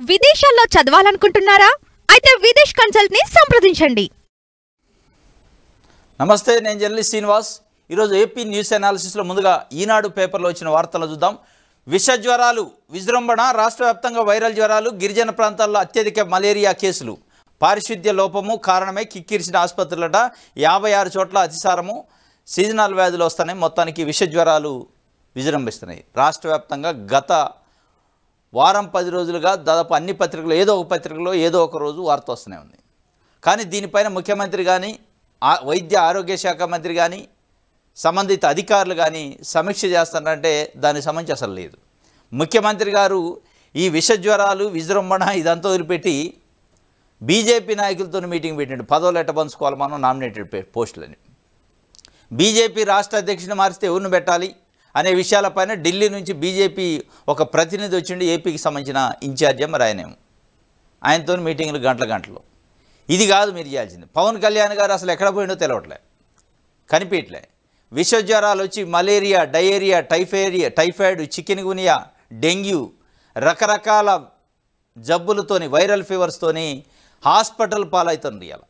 విదేశాల్లో చదవాలనుకుంటున్నారా? అయితే విదేశ్ కన్సల్ట్ ని సంప్రదించండి. నమస్తే, నేను జర్నలిస్ట్ శ్రీనివాస్. ఈరోజు ఏపీ న్యూస్ అనాలిసిస్లో ముందుగా ఈనాడు పేపర్లో వచ్చిన వార్తలు చూద్దాం. విష జ్వరాలు విజృంభణ, రాష్ట్ర వ్యాప్తంగా వైరల్ జ్వరాలు, గిరిజన ప్రాంతాల్లో అత్యధిక మలేరియా కేసులు, పారిశుద్ధ్య లోపము కారణమే కిక్కిరిసిన ఆసుపత్రులట, 56 చోట్ల అతిసారము, సీజనల్ వ్యాధులు వస్తున్నాయి. మొత్తానికి విష జ్వరాలు విజృంభిస్తున్నాయి. రాష్ట్ర వ్యాప్తంగా గత వారం 10 రోజులుగా దాదాపు అన్ని పత్రికలు ఏదో ఒక పత్రికలో ఏదో ఒక రోజు వార్త వస్తూనే ఉంది. కానీ దీనిపైన ముఖ్యమంత్రి కానీ, వైద్య ఆరోగ్య శాఖ మంత్రి కానీ, సంబంధిత అధికారులు కానీ సమీక్ష చేస్తున్నారంటే దానికి సంబంధించి అసలు లేదు. ముఖ్యమంత్రి గారు ఈ విష జ్వరాలు విజృంభణ ఇదంతా వదిలిపెట్టి బీజేపీ నాయకులతో మీటింగ్ పెట్టిండు. పదవులు ఎట్ట పంచుకోవాలి మనం నామినేటెడ్ పోస్టులని. బీజేపీ రాష్ట్ర అధ్యక్షుని మారిస్తే ఎవరిని పెట్టాలి అనే విషయాలపైన ఢిల్లీ నుంచి బీజేపీ ఒక ప్రతినిధి వచ్చిండి, ఏపీకి సంబంధించిన ఇన్ఛార్జ్ రాయనేమో. ఆయనతో మీటింగ్లు గంటలు. ఇది కాదు మీరు చేయాల్సింది. పవన్ కళ్యాణ్ గారు అసలు ఎక్కడ పోయిండో తెలవట్లే, కనిపించట్లే. విష జ్వరాలు వచ్చి malaria, diarrhoea, typhoid, chikungunya, dengue, రకరకాల జబ్బులతోని, వైరల్ ఫీవర్స్తోని హాస్పిటల్ పాలవుతుంది. ఇలా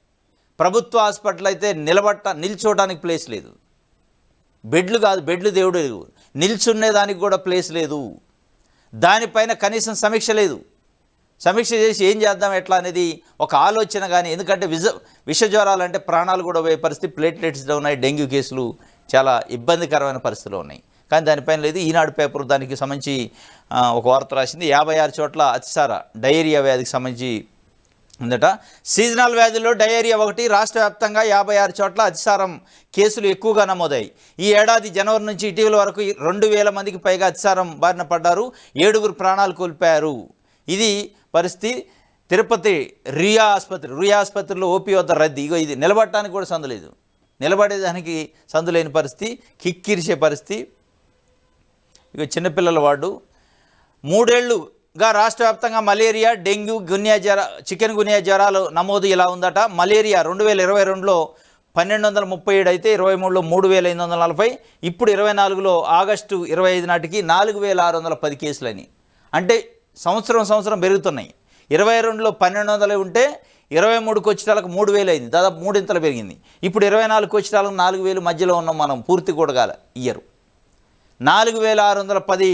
ప్రభుత్వ హాస్పిటల్ అయితే నిల్చోవడానికి ప్లేస్ లేదు. బెడ్లు కాదు, బెడ్లు దేవుడు నిల్చునేదానికి కూడా ప్లేస్ లేదు. దానిపైన కనీసం సమీక్ష లేదు. సమీక్ష చేసి ఏం చేద్దాం ఎట్లా అనేది ఒక ఆలోచన కానీ. ఎందుకంటే విష జ్వరాలు అంటే ప్రాణాలు కూడా పోయే పరిస్థితి, ప్లేట్లెట్స్ ఉన్నాయి, డెంగ్యూ కేసులు చాలా ఇబ్బందికరమైన పరిస్థితులు ఉన్నాయి. కానీ దానిపైన లేదు. ఈనాడు పేపర్ దానికి సంబంధించి ఒక వార్త రాసింది. 56 చోట్ల అతిసార డయేరియా వ్యాధికి సంబంధించి ఉందట. సీజనల్ వ్యాధుల్లో డయేరియా ఒకటి. రాష్ట్ర వ్యాప్తంగా 56 చోట్ల అతిసారం కేసులు ఎక్కువగా నమోదాయి. ఈ ఏడాది జనవరి నుంచి ఇటీవల వరకు 2000 మందికి పైగా అతిసారం బారిన పడ్డారు. 7 ప్రాణాలు కోల్పోయారు. ఇది పరిస్థితి. తిరుపతి రుయా ఆసుపత్రిలో ఓపీ వద్ద రద్దీ. ఇది నిలబడటానికి కూడా సందు లేదు. నిలబడేదానికి సందు లేని పరిస్థితి, కిక్కిరిసే పరిస్థితి. చిన్నపిల్లల వార్డు. 3 ఏళ్లుగా రాష్ట్ర వ్యాప్తంగా మలేరియా, డెంగ్యూ, చికెన్ గునియా జ్వరాలు నమోదు ఇలా ఉందట. మలేరియా 2022లో 1237 అయితే 23లో 3540, ఇప్పుడు 24లో ఆగస్టు 25 నాటికి 4610 కేసులని. అంటే సంవత్సరం పెరుగుతున్నాయి. 22లో 1200 ఉంటే 23కి వచ్చేటాలకు 3000 అయింది. దాదాపు 3 ఇంతలు పెరిగింది. ఇప్పుడు 24కి వచ్చేటాలకు 4000 మధ్యలో ఉన్నాం మనం. పూర్తి కూడా కాల ఇయర్ 4610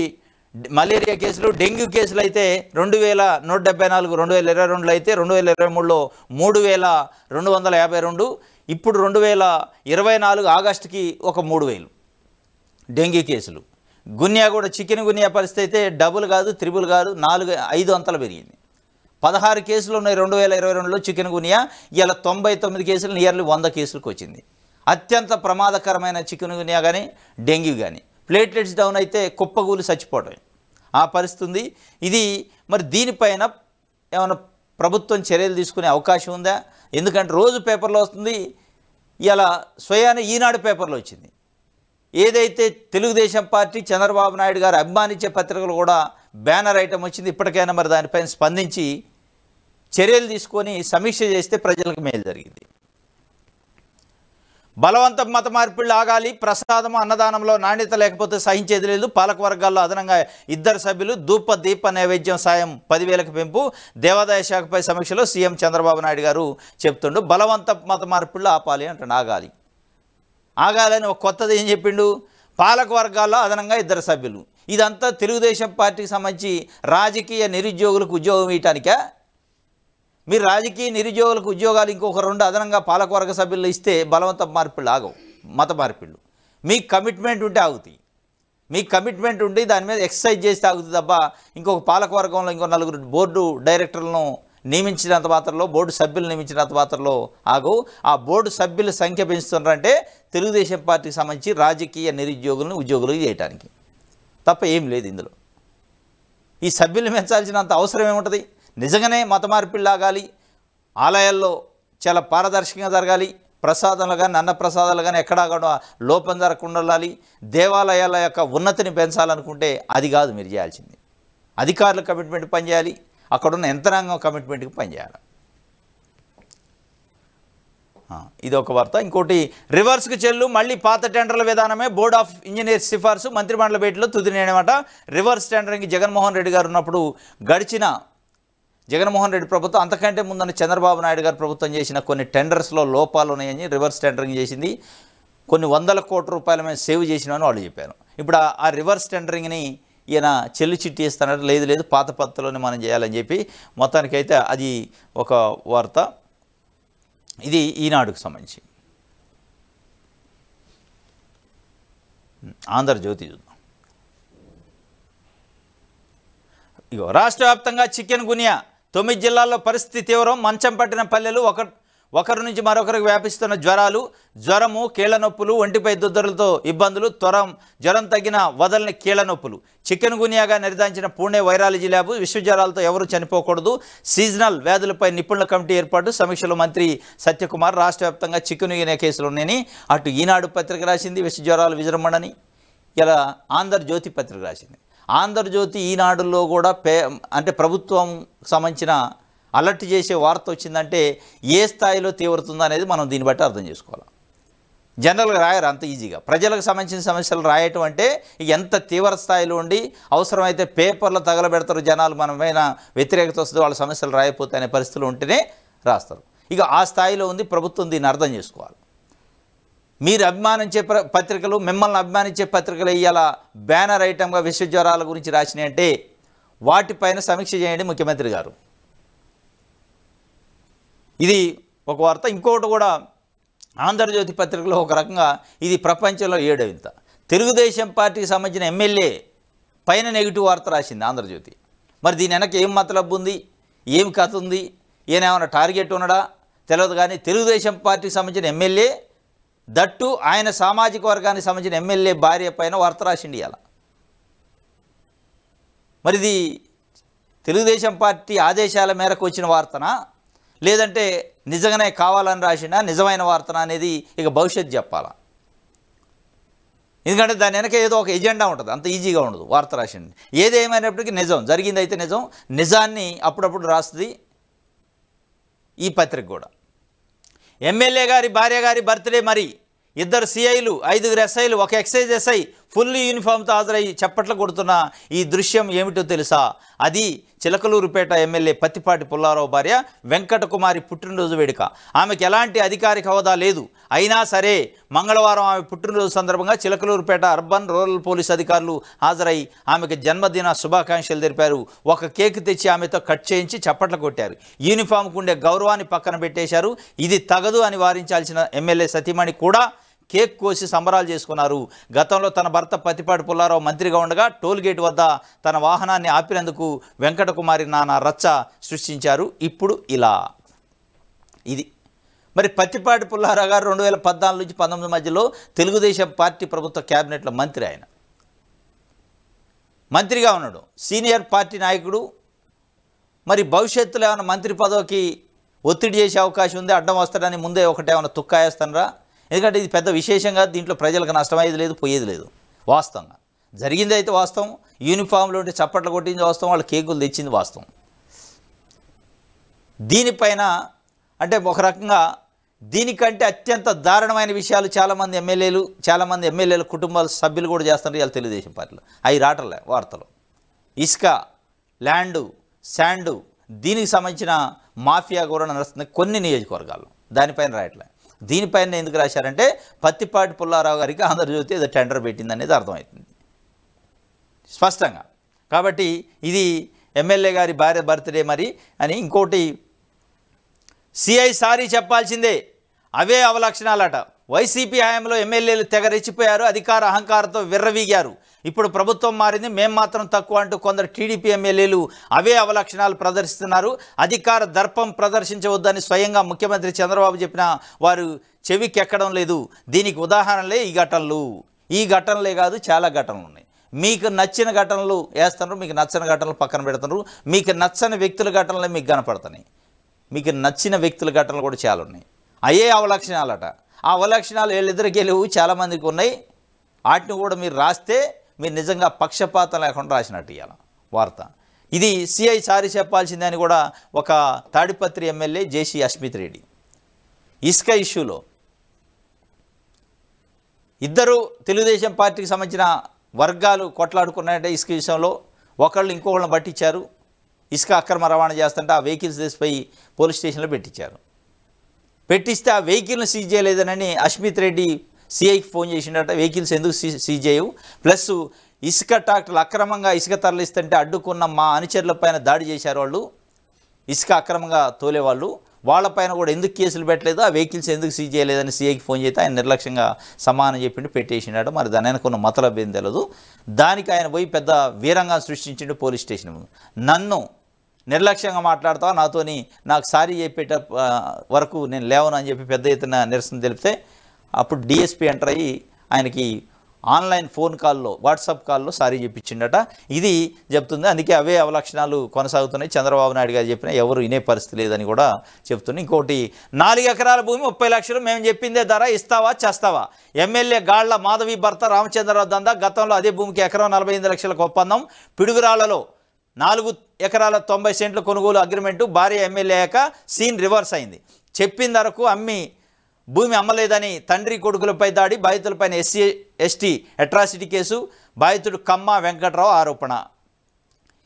మలేరియా కేసులు. డెంగ్యూ కేసులు అయితే 2174 2022లో అయితే 2023లో 3252, ఇప్పుడు 2024 ఆగస్టుకి ఒక 3000 డెంగ్యూ కేసులు. గున్యా కూడా చికెన్ గున్యా పరిస్థితి అయితే డబుల్ కాదు, త్రిబుల్ కాదు, 5 అంతలు పెరిగింది. 16 కేసులు ఉన్నాయి 2022లో చికెన్ గున్యా. ఇలా 99 కేసులు, నియర్లీ 100 కేసులకు వచ్చింది. అత్యంత ప్రమాదకరమైన చికెన్ గున్యా కానీ, డెంగ్యూ కానీ. ప్లేట్లెట్స్ డౌన్ అయితే కుప్పగూలి చచ్చిపోవటం ఆ పరిస్థితి ఉంది. ఇది మరి దీనిపైన ఏమైనా ప్రభుత్వం చర్యలు తీసుకునే అవకాశం ఉందా? ఎందుకంటే రోజు పేపర్లో వస్తుంది. ఇలా స్వయాన ఈనాడు పేపర్లో వచ్చింది. ఏదైతే తెలుగుదేశం పార్టీ చంద్రబాబు నాయుడు గారు అభిమానించే పత్రికలు కూడా బ్యానర్ ఐటమ్ వచ్చింది. ఇప్పటికైనా మరి దానిపైన స్పందించి చర్యలు తీసుకొని సమీక్ష చేస్తే ప్రజలకు మేలు జరిగింది. బలవంత మత మార్పిళ్ళు ఆగాలి. ప్రసాదం, అన్నదానంలో నాణ్యత లేకపోతే సహించేది లేదు. పాలకవర్గాల్లో అదనంగా 2 సభ్యులు. దీప నైవేద్యం సాయం 10,000కి పెంపు. దేవాదాయ శాఖపై సమీక్షలో సీఎం చంద్రబాబు నాయుడు గారు చెప్తుండు. బలవంత మత మార్పిళ్ళు ఆపాలి అంటాడు. ఆగాలని ఒక కొత్తది ఏం చెప్పిండు? పాలకవర్గాల్లో అదనంగా 2 సభ్యులు. ఇదంతా తెలుగుదేశం పార్టీకి సంబంధించి రాజకీయ నిరుద్యోగులకు ఉద్యోగం ఇవ్వటానికా? మీరు రాజకీయ నిరుద్యోగులకు ఉద్యోగాలు ఇంకొక 2 అదనంగా పాలకవర్గ సభ్యులు ఇస్తే బలవంత మార్పిళ్ళు ఆగవు, మత మార్పిళ్ళు. మీకు కమిట్మెంట్ ఉంటే ఆగుతాయి. మీకు కమిట్మెంట్ ఉండి దాని మీద ఎక్సర్సైజ్ చేస్తే ఆగుతుంది తప్ప ఇంకొక పాలకవర్గంలో ఇంకో 4 బోర్డు డైరెక్టర్లను నియమించినంత మాత్రంలో, బోర్డు సభ్యులు నియమించినంత మాత్రంలో ఆగవు. ఆ బోర్డు సభ్యుల సంఖ్య పెంచుతున్నారంటే తెలుగుదేశం పార్టీకి సంబంధించి రాజకీయ నిరుద్యోగులను ఉద్యోగులు చేయడానికి తప్ప ఏం లేదు ఇందులో. ఈ సభ్యులు పెంచాల్సినంత అవసరం ఏముంటుంది? నిజంగానే మత మార్పిళ్ళు ఆగాలి. ఆలయాల్లో చాలా పారదర్శకంగా జరగాలి. ప్రసాదాలు కానీ, అన్న ప్రసాదాలు కానీ ఎక్కడా కూడా లోపం జరగకుండా ఉండాలి. దేవాలయాల యొక్క ఉన్నతిని పెంచాలనుకుంటే అది కాదు మీరు చేయాల్సింది. అధికారుల కమిట్మెంట్ పనిచేయాలి. అక్కడున్న యంత్రాంగం కమిట్మెంట్కి పనిచేయాలి. ఇది ఒక వార్త. ఇంకోటి, రివర్స్కి చెల్లు మళ్ళీ పాత టెండర్ల విధానమే బోర్డ్ ఆఫ్ ఇంజనీర్స్ సిఫార్సు. మంత్రిమండలి భేటీలో తుది నిర్ణయమట. రివర్స్ టెండరింగ్ జగన్మోహన్ రెడ్డి గారు ఉన్నప్పుడు గడిచిన జగన్మోహన్ రెడ్డి ప్రభుత్వం అంతకంటే ముందన్న చంద్రబాబు నాయుడు గారు ప్రభుత్వం చేసిన కొన్ని టెండర్స్లో లోపాలు ఉన్నాయని రివర్స్ టెండరింగ్ చేసింది, కొన్ని వందల కోట్ల రూపాయల మీద సేవ్ చేసినామని వాళ్ళు చెప్పారు. ఇప్పుడు ఆ రివర్స్ టెండరింగ్ని ఈయన చెల్లి చిట్టి ఇస్తానంటే లేదు పాత పద్ధతిలోనే మనం చేయాలని చెప్పి మొత్తానికైతే అది ఒక వార్త. ఇది ఈనాడుకు సంబంధించి. ఆంధ్రజ్యోతి చూద్దాం. ఇగో రాష్ట్ర వ్యాప్తంగా చికెన్ గున్యా 9 జిల్లాల్లో పరిస్థితి తీవ్రం. మంచం పట్టిన పల్లెలు, ఒకరి నుంచి మరొకరికి వ్యాపిస్తున్న జ్వరము, కీళ్ల నొప్పులు, ఒంటిపై దుద్దరులతో ఇబ్బందులు, జ్వరం తగ్గిన వదలని కీళ్ల నొప్పులు. చికెన్ గున్యాగా నిర్ధారించిన పూణే వైరాలజీ ల్యాబ్. విశ్వజ్వరాలతో ఎవరూ చనిపోకూడదు, సీజనల్ వ్యాధులపై నిపుణుల కమిటీ ఏర్పాటు. సమీక్షలో మంత్రి సత్యకుమార్. రాష్ట్ర వ్యాప్తంగా చికెన్ గున్యా కేసులు ఉన్నాయని అటు ఈనాడు పత్రిక రాసింది, విశ్వజ్వరాలు విజృంభణని. ఇలా ఆంధ్రజ్యోతి పత్రిక రాసింది. ఆంధ్రజ్యోతి, ఈనాడులో కూడా అంటే ప్రభుత్వం సంబంధించిన అలర్ట్ చేసే వార్త వచ్చిందంటే ఏ స్థాయిలో తీవ్రతుందో అనేది మనం దీన్ని బట్టి అర్థం చేసుకోవాలి. జనరల్గా రాయరు అంత ఈజీగా. ప్రజలకు సంబంధించిన సమస్యలు రాయటం అంటే ఎంత తీవ్ర స్థాయిలో ఉండి అవసరమైతే పేపర్లు తగలబెడతారు జనాలు, మన పైన వ్యతిరేకత వస్తుంది, వాళ్ళ సమస్యలు రాయకపోతే అనే పరిస్థితులు ఉంటేనే రాస్తారు. ఇక ఆ స్థాయిలో ఉంది ప్రభుత్వం. దీన్ని అర్థం చేసుకోవాలి. మీరు అభిమానించే పత్రికలు, మిమ్మల్ని అభిమానించే పత్రికలు ఇవాళ బ్యానర్ ఐటమ్గా విశ్వజ్వరాల గురించి రాసినాయంటే వాటిపైన సమీక్ష చేయండి ముఖ్యమంత్రి గారు. ఇది ఒక వార్త. ఇంకోటి కూడా ఆంధ్రజ్యోతి పత్రికలో ఒక రకంగా ఇది ప్రపంచంలో 7వ వింత. తెలుగుదేశం పార్టీకి సంబంధించిన ఎమ్మెల్యే పైన నెగిటివ్ వార్త రాసింది ఆంధ్రజ్యోతి. మరి దీని వెనక ఏం మతలబు ఉంది, ఏం కథ ఉంది, ఏమైనా టార్గెట్ ఉన్నాడా తెలియదు. కానీ తెలుగుదేశం పార్టీకి సంబంధించిన ఎమ్మెల్యే, దట్టు ఆయన సామాజిక వర్గానికి సంబంధించిన ఎమ్మెల్యే భార్య పైన వార్త రాసిండి ఇవాళ. మరి ఇది తెలుగుదేశం పార్టీ ఆదేశాల మేరకు వచ్చిన వార్తనా, లేదంటే నిజంగానే కావాలని రాసినా, నిజమైన వార్తనా అనేది ఇక భవిష్యత్తు చెప్పాలా. ఎందుకంటే దాని వెనక ఏదో ఒక ఎజెండా ఉంటుంది, అంత ఈజీగా ఉండదు వార్త రాసింది. ఏదేమైనప్పటికీ నిజం జరిగింది అయితే నిజాన్ని అప్పుడప్పుడు రాస్తుంది ఈ పత్రిక కూడా. ఎమ్మెల్యే గారి భార్య గారి బర్త్డే, మరి 2 సిఐలు, 5 ఎస్ఐలు, ఒక ఎక్సైజ్ ఎస్ఐ ఫుల్ యూనిఫామ్తో హాజరయ్యి చప్పట్లు కొడుతున్న ఈ దృశ్యం ఏమిటో తెలుసా? అది చిలకలూరుపేట ఎమ్మెల్యే పత్తిపాటి పుల్లారావు భార్య వెంకటకుమారి పుట్టినరోజు వేడుక. ఆమెకు ఎలాంటి అధికారిక హోదా లేదు. అయినా సరే మంగళవారం ఆమె పుట్టినరోజు సందర్భంగా చిలకలూరుపేట అర్బన్ రూరల్ పోలీస్ అధికారులు హాజరై ఆమెకు జన్మదిన శుభాకాంక్షలు తెలిపారు. ఒక కేక్ తెచ్చి ఆమెతో కట్ చేయించి చప్పట్లు కొట్టారు. యూనిఫామ్కు ఉండే గౌరవాన్ని పక్కన పెట్టేశారు. ఇది తగదు అని వారించాల్సిన ఎమ్మెల్యే సతీమణి కూడా కేక్ కోసి సంబరాలు చేసుకున్నారు. గతంలో తన భర్త పత్తిపాటి పుల్లారావు మంత్రిగా ఉండగా టోల్గేట్ వద్ద తన వాహనాన్ని ఆపినందుకు వెంకటకుమారి నానా రచ్చ సృష్టించారు. ఇప్పుడు ఇలా ఇది. మరి పత్తిపాటి పుల్లారావు గారు 2014 నుంచి 19 మధ్యలో తెలుగుదేశం పార్టీ ప్రభుత్వ క్యాబినెట్లో మంత్రి. ఆయన మంత్రిగా ఉన్నాడు, సీనియర్ పార్టీ నాయకుడు. మరి భవిష్యత్తులో ఏమైనా మంత్రి పదవికి ఒత్తిడి చేసే అవకాశం ఉంది, అడ్డం వస్తాడని ముందే ఒకటేమైనా తుక్కాయేస్తానరా? ఎందుకంటే ఇది పెద్ద విశేషంగా దీంట్లో ప్రజలకు నష్టమయ్యేది లేదు, పోయేది లేదు. వాస్తవంగా జరిగింది అయితే వాస్తవం. యూనిఫామ్లో ఉంటే చప్పట్లు కొట్టింది వాస్తవం, వాళ్ళు కేకులు తెచ్చింది వాస్తవం. దీనిపైన అంటే ఒక రకంగా దీనికంటే అత్యంత దారుణమైన విషయాలు చాలామంది ఎమ్మెల్యేలు కుటుంబాల సభ్యులు కూడా చేస్తున్నారు ఇవాళ తెలుగుదేశం పార్టీలో. అవి రావట్లే వార్తలు. ఇసుక, ల్యాండు, శాండు, దీనికి సంబంధించిన మాఫియా కూడా నడుస్తుంది కొన్ని నియోజకవర్గాల్లో. దానిపైన రాయట్లే. దీనిపైన ఎందుకు రాశారంటే పత్తిపాటి పుల్లారావు గారికి ఆంధ్రజ్యోతి ఏదో టెండర్ పెట్టింది అనేది అర్థమవుతుంది స్పష్టంగా. కాబట్టి ఇది ఎమ్మెల్యే గారి భార్య బర్త్డే మరి అని. ఇంకోటి, సిఐ సారీ చెప్పాల్సిందే, అవే అవలక్షణాలట. వైసీపీ హయాంలో ఎమ్మెల్యేలు తెగ రెచ్చిపోయారు, అధికార అహంకారంతో విర్రవీగారు. ఇప్పుడు ప్రభుత్వం మారింది, మేం మాత్రం తక్కువ అంటూ కొందరు టీడీపీ ఎమ్మెల్యేలు అవే అవలక్షణాలు ప్రదర్శిస్తున్నారు. అధికార దర్పం ప్రదర్శించవద్దని స్వయంగా ముఖ్యమంత్రి చంద్రబాబు చెప్పినా వారు చెవికెక్కడం లేదు. దీనికి ఉదాహరణలే ఈ ఘటనలే కాదు, చాలా ఘటనలు ఉన్నాయి. మీకు నచ్చిన ఘటనలు వేస్తున్నారు, మీకు నచ్చని ఘటనలు పక్కన పెడుతున్నారు. మీకు నచ్చని వ్యక్తుల ఘటనలే మీకు కనపడుతున్నాయి. మీకు నచ్చిన వ్యక్తుల ఘటనలు కూడా చాలా ఉన్నాయి. అయ్యే అవలక్షణాలట. ఆ అవలక్షణాలు వీళ్ళిద్దరికీ లేవు, చాలామందికి ఉన్నాయి. వాటిని కూడా మీరు రాస్తే మీరు నిజంగా పక్షపాతం లేకుండా రాసినట్టు ఇవ్వాలి వార్త. ఇది సిఐ సారీ చెప్పాల్సిందే అని కూడా ఒక తాడిపత్రి ఎమ్మెల్యే జేసీ అస్మిత్ రెడ్డి. ఇసుక ఇష్యూలో ఇద్దరు తెలుగుదేశం పార్టీకి సంబంధించిన వర్గాలు కొట్లాడుకున్నాయంటే ఇసుక విషయంలో ఒకళ్ళు ఇంకొకళ్ళని పట్టించారు. ఇసుక అక్రమ రవాణా చేస్తుంటే ఆ వెహికల్స్ తీసిపోయి పోలీస్ స్టేషన్లో పెట్టించారు. పెట్టిస్తే ఆ వెహికల్ని సీజ్ చేయలేదనని అష్మిత్ రెడ్డి సిఐకి ఫోన్ చేసిండట. వెహికల్స్ ఎందుకు సీజ్ చేయవు, ప్లస్ ఇసుక ట్రాక్టర్లు అక్రమంగా ఇసుక తరలిస్తుంటే అడ్డుకున్న మా అనుచరుల పైన దాడి చేశారు వాళ్ళు, ఇసుక అక్రమంగా తోలేవాళ్ళు, వాళ్ళపైన కూడా ఎందుకు కేసులు పెట్టలేదు, ఆ వెహికల్స్ ఎందుకు సీజ్ చేయలేదని సిఐకి ఫోన్ చేస్తే ఆయన నిర్లక్ష్యంగా సమానం చెప్పిండు, పెట్టేసిండట. మరి దాని వెనకున్న మతలబ్ ఏం తెలియదు. దానికి ఆయన పోయి పెద్ద వీరంగా సృష్టించిండు పోలీస్ స్టేషన్ ముందు. నన్ను నిర్లక్ష్యంగా మాట్లాడతావా, నాతోని నాకు సారీ చెప్పేట వరకు నేను లేవను అని చెప్పి పెద్ద ఎత్తున నిరసన తెలిపితే అప్పుడు డిఎస్పీ ఎంటర్ అయ్యి ఆయనకి ఆన్లైన్ ఫోన్ కాల్లో వాట్సాప్ కాల్లో సారీ చెప్పించిండట. ఇది చెప్తుంది. అందుకే అవే అవలక్షణాలు కొనసాగుతున్నాయి. చంద్రబాబు నాయుడు గారు చెప్పినా ఎవరు వినే పరిస్థితి లేదని కూడా చెప్తున్నాయి. ఇంకోటి 4 ఎకరాల భూమి 30 లక్షలు మేము చెప్పిందే ధర, ఇస్తావా చేస్తావా? ఎమ్మెల్యే గాళ్ల మాధవి భర్త రామచంద్రరావు దందా. గతంలో అదే భూమికి ఎకరం 48 లక్షలకు ఒప్పందం. పిడుగురాళ్లలో 4 ఎకరాల 90 సెంట్ల కొనుగోలు అగ్రిమెంటు భార్య ఎమ్మెల్యే అయ్యాక సీన్ రివర్స్ అయింది. చెప్పిన ధరకు అమ్మి భూమి అమ్మలేదని తండ్రి కొడుకులపై దాడి, బాధితులపైన ఎస్సీ ఎస్టీ అట్రాసిటీ కేసు, బాధితుడు కమ్మా వెంకట్రావు ఆరోపణ.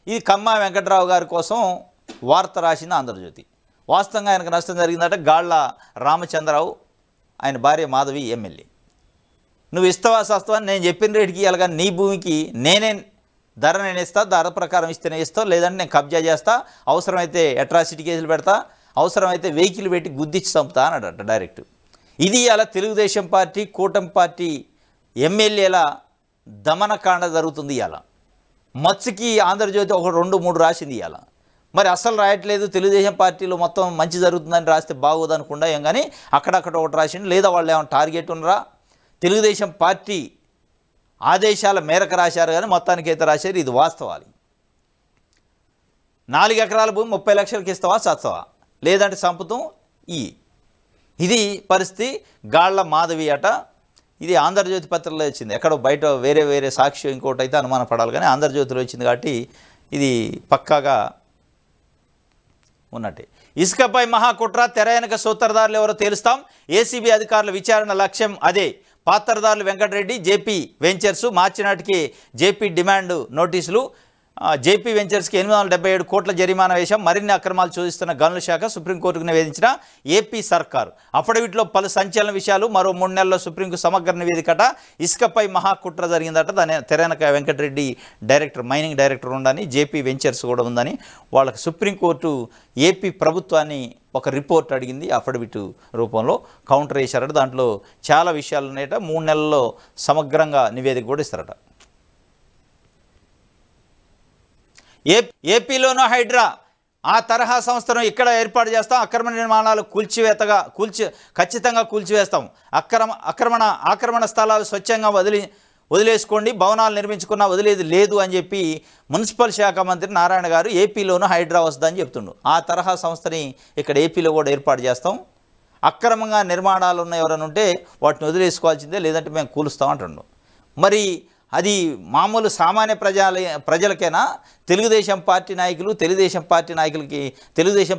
ఇది కమ్మా వెంకట్రావు గారి కోసం వార్త రాసింది ఆంధ్రజ్యోతి. వాస్తవంగా ఆయనకు నష్టం జరిగిందట. గాళ్ల రామచంద్రరావు ఆయన భార్య మాధవి ఎమ్మెల్యే. నువ్వు ఇస్తావా సస్తావా, నేను చెప్పిన రేటుకి ఇవ్వాలి, కానీ నీ భూమికి నేనే ధర నేను ఇస్తా, ధర ప్రకారం ఇస్తేనే ఇస్తావు, లేదంటే నేను కబ్జా చేస్తా, అవసరమైతే అట్రాసిటీ కేసులు పెడతా, అవసరమైతే వెహికల్ పెట్టి గుద్దిచ్చి చంపుతా అన్నాడట డైరెక్ట్. ఇది అలా తెలుగుదేశం పార్టీ కూటమి పార్టీ ఎమ్మెల్యేల దమనకాండ జరుగుతుంది. ఇవాళ మత్స్యకి ఆంధ్రజ్యోతి 1, 2, 3 రాసింది. ఇవాళ మరి అస్సలు రాయట్లేదు. తెలుగుదేశం పార్టీలో మొత్తం మంచి జరుగుతుందని రాస్తే బాగోదు అనుకుండా ఏం, కానీ అక్కడక్కడ ఒకటి రాసిండు. లేదా వాళ్ళు ఏమైనా టార్గెట్ ఉన్నారా, తెలుగుదేశం పార్టీ ఆదేశాల మేరకు రాశారు, కానీ మొత్తానికి అయితే రాశారు. ఇది వాస్తవాలు. 4 ఎకరాల భూమి 30 లక్షలకి ఇస్తావా చస్తావా, లేదంటే సంపుతం ఇది పరిస్థితి. గాళ్ల మాధవి అట. ఇది ఆంధ్రజ్యోతి పత్రికలో వచ్చింది. ఎక్కడో బయట వేరే సాక్షి ఇంకోటి అయితే అనుమానపడాలి, కానీ ఆంధ్రజ్యోతిలో వచ్చింది కాబట్టి ఇది పక్కాగా ఉన్నట్టే. ఇసుకపై మహాకుట్ర, తెర వెనుక సూత్రధారులు ఎవరో తేలుస్తాం. ఏసీబీ అధికారుల విచారణ లక్ష్యం అదే. పాత్రదారులు వెంకటరెడ్డి, జేపీ వెంచర్స్. మార్చి నాటికి జేపీ డిమాండ్ నోటీసులు. జేపీ వెంచర్స్కి 877 కోట్ల జరిమానా వేశాం. మరిన్ని అక్రమాలు చూపిస్తున్న గనుల శాఖ సుప్రీంకోర్టుకు నివేదించిన ఏపీ సర్కారు. అఫిడవిట్లో పలు సంచలన విషయాలు. మరో 3 నెలల్లో సుప్రీంకు సమగ్ర నివేదికట. ఇసుకపై మహాకుట్ర జరిగిందట. దాని తెరనక వెంకటరెడ్డి డైరెక్టర్, మైనింగ్ డైరెక్టర్ ఉండని, జేపీ వెంచర్స్ కూడా ఉందని వాళ్ళకి సుప్రీంకోర్టు ఏపీ ప్రభుత్వాన్ని ఒక రిపోర్ట్ అడిగింది. అఫిడవిట్ రూపంలో కౌంటర్ వేశారట. దాంట్లో చాలా విషయాలు ఉన్నాయట. 3 నెలల్లో సమగ్రంగా నివేదిక కూడా ఇస్తారట. ఏపీలోనూ హైడ్రా ఆ తరహా సంస్థను ఇక్కడ ఏర్పాటు చేస్తాం. అక్రమ నిర్మాణాలు ఖచ్చితంగా కూల్చివేస్తాం. ఆక్రమణ స్థలాలు స్వచ్ఛంగా వదిలేసుకోండి, భవనాలు నిర్మించుకున్నా వదిలేది లేదు అని చెప్పి మున్సిపల్ శాఖ మంత్రి నారాయణ గారు ఏపీలోనూ హైడ్రా వస్తుందని చెప్తుండు. ఆ తరహా సంస్థని ఇక్కడ ఏపీలో కూడా ఏర్పాటు చేస్తాం. అక్రమంగా నిర్మాణాలు ఉన్న ఎవరైనా ఉంటే వాటిని వదిలేసుకోవాల్సిందే, లేదంటే మేము కూలుస్తాం అంటుండు. మరి అది మామూలు సామాన్య ప్రజలకైనా, తెలుగుదేశం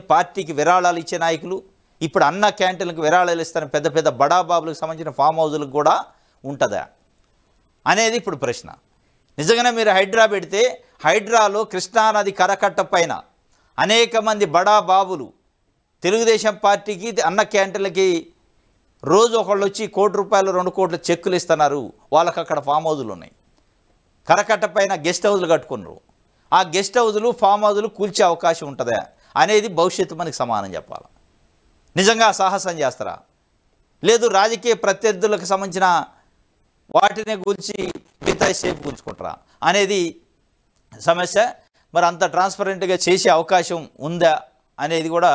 పార్టీకి విరాళాలు ఇచ్చే నాయకులు, ఇప్పుడు అన్న క్యాంటీన్లకు విరాళాలు ఇస్తారని పెద్ద బడాబాబులకు సంబంధించిన ఫామ్ హౌజులకు కూడా ఉంటుందా అనేది ఇప్పుడు ప్రశ్న. నిజంగానే మీరు హైడ్రా పెడితే, హైడ్రాలో కృష్ణానది కరకట్ట పైన అనేక మంది బడాబాబులు తెలుగుదేశం పార్టీకి అన్న క్యాంటీన్లకి రోజు ఒకళ్ళు వచ్చి ₹1 కోటి 2 కోట్ల చెక్కులు ఇస్తున్నారు. వాళ్ళకి అక్కడ ఫామ్ హౌజులు ఉన్నాయి. కరకట్ట పైన గెస్ట్ హౌజులు కట్టుకున్నారు. ఆ గెస్ట్ హౌజులు ఫామ్ హౌజులు కూల్చే అవకాశం ఉంటుందా అనేది భవిష్యత్తు మనకి సమానం చెప్పాలి. నిజంగా సాహసం చేస్తారా, లేదు రాజకీయ ప్రత్యర్థులకు సంబంధించిన వాటిని కూల్చి మిగతా సేపు కూల్చుకుంటారా అనేది సమస్య. మరి అంత ట్రాన్స్పరెంట్గా చేసే అవకాశం ఉందా అనేది కూడా.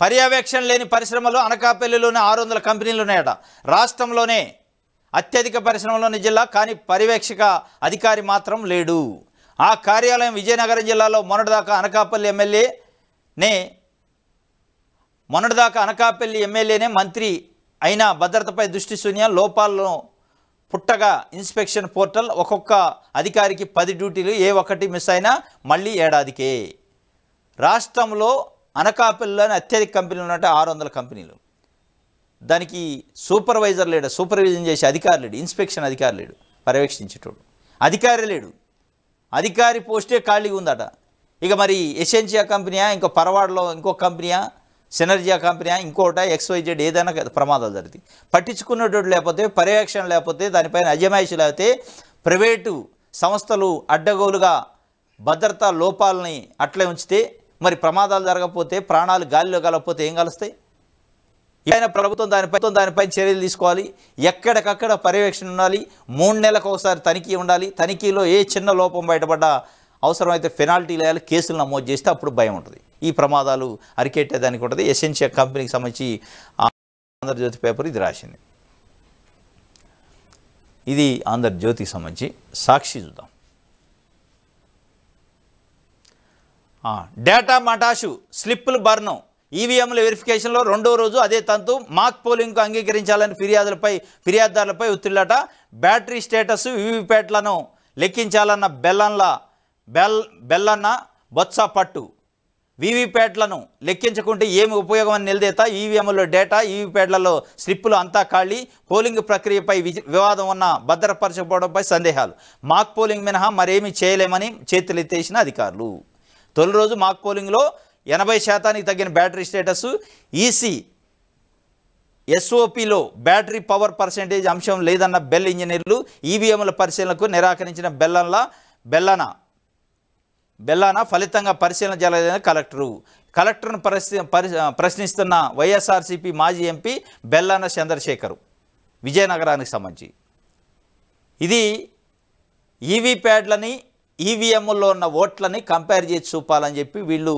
పర్యవేక్షణ లేని పరిశ్రమలు అనకాపల్లిలోనే 600 కంపెనీలు ఉన్నాయట. రాష్ట్రంలోనే అత్యధిక పరిశ్రమలోని జిల్లా, కానీ పర్యవేక్షక అధికారి మాత్రం లేడు. ఆ కార్యాలయం విజయనగరం జిల్లాలో. మొన్నటిదాకా అనకాపల్లి ఎమ్మెల్యేనే మంత్రి అయినా భద్రతపై దృష్టి శూన్యం. లోపాలను పుట్టగా ఇన్స్పెక్షన్ పోర్టల్. ఒక్కొక్క అధికారికి 10 డ్యూటీలు, ఏ ఒక్కటి మిస్ అయినా మళ్ళీ ఏడాదికే. రాష్ట్రంలో అనకాపల్లిలోని అత్యధిక కంపెనీలు ఉన్నట్టు 600 కంపెనీలు. దానికి సూపర్వైజర్ లేడు, సూపర్విజన్ చేసే అధికారి లేడు, ఇన్స్పెక్షన్ అధికారి లేడు, పర్యవేక్షించేటోడు అధికారి లేడు. అధికారి పోస్టే ఖాళీగా ఉందట. ఇక మరి ఎసెన్షియా కంపెనీయా, ఇంకో పరవాడలో ఇంకో కంపెనీయా, సినర్జియా కంపెనీయా, ఇంకోట XYZ ఏదైనా ప్రమాదాలు జరుగుతాయి. పట్టించుకునేటోడు లేకపోతే, పర్యవేక్షణ లేకపోతే, దానిపైన అజమాయిషి లేకపోతే, ప్రైవేటు సంస్థలు అడ్డగోలుగా భద్రతా లోపాలని అట్లే ఉంచితే మరి ప్రమాదాలు జరగకపోతే, ప్రాణాలు గాలిలో కలగకపోతే ఏం కలుస్తాయి? ఏదైనా ప్రభుత్వం దానిపై చర్యలు తీసుకోవాలి. ఎక్కడికక్కడ పర్యవేక్షణ ఉండాలి. 3 నెలలకు ఒకసారి తనిఖీ ఉండాలి. తనిఖీలో ఏ చిన్న లోపం బయటపడ్డా అవసరమైతే పెనాల్టీలు వేయాలి, కేసులు నమోదు చేస్తే అప్పుడు భయం ఉంటుంది. ఈ ప్రమాదాలు అరికెట్టేదానికి ఉంటుంది. ఎసెన్షియల్ కంపెనీకి సంబంధించి ఆంధ్రజ్యోతి పేపర్ ఇది రాసింది. ఇది ఆంధ్రజ్యోతికి సంబంధించి. సాక్షి చూద్దాం. డేటా మటాషు, స్లిప్పులు బర్ను, ఈవీఎంల వెరిఫికేషన్లో 2వ రోజు అదే తంతు. మాక్ పోలింగ్కు అంగీకరించాలని ఫిర్యాదుదారులపై ఒత్తిళ్లట. బ్యాటరీ స్టేటస్, వీవీప్యాట్లను లెక్కించాలన్న బెల్లన్న బొత్స పట్టు. వీవీప్యాట్లను లెక్కించకుంటే ఏమి ఉపయోగం అని నిలదీత. ఈవీఎంలో డేటా, ఈవీప్యాట్లలో స్లిప్పులు అంతా ఖాళీ. పోలింగ్ ప్రక్రియపై వివాదం ఉన్న భద్రపరచకపోవడంపై సందేహాలు. మాక్ పోలింగ్ మినహా మరేమీ చేయలేమని చేతులెత్తేసిన అధికారులు. తొలి రోజు మాక్ పోలింగ్లో 80% తగ్గిన బ్యాటరీ స్టేటస్. ఈసీ SOPలో బ్యాటరీ పవర్ పర్సెంటేజ్ అంశం లేదన్న బెల్ ఇంజనీర్లు. ఈవీఎంల పరిశీలనకు నిరాకరించిన బెల్లాన ఫలితంగా పరిశీలన జరగలేదని కలెక్టర్ను ప్రశ్నిస్తున్న వైఎస్ఆర్సీపీ మాజీ ఎంపీ బెల్లాన చంద్రశేఖర్, విజయనగరానికి సంబంధించి. ఇది ఈవీప్యాడ్లని, ఈవీఎంలో ఉన్న ఓట్లని కంపేర్ చేసి చూపాలని చెప్పి వీళ్ళు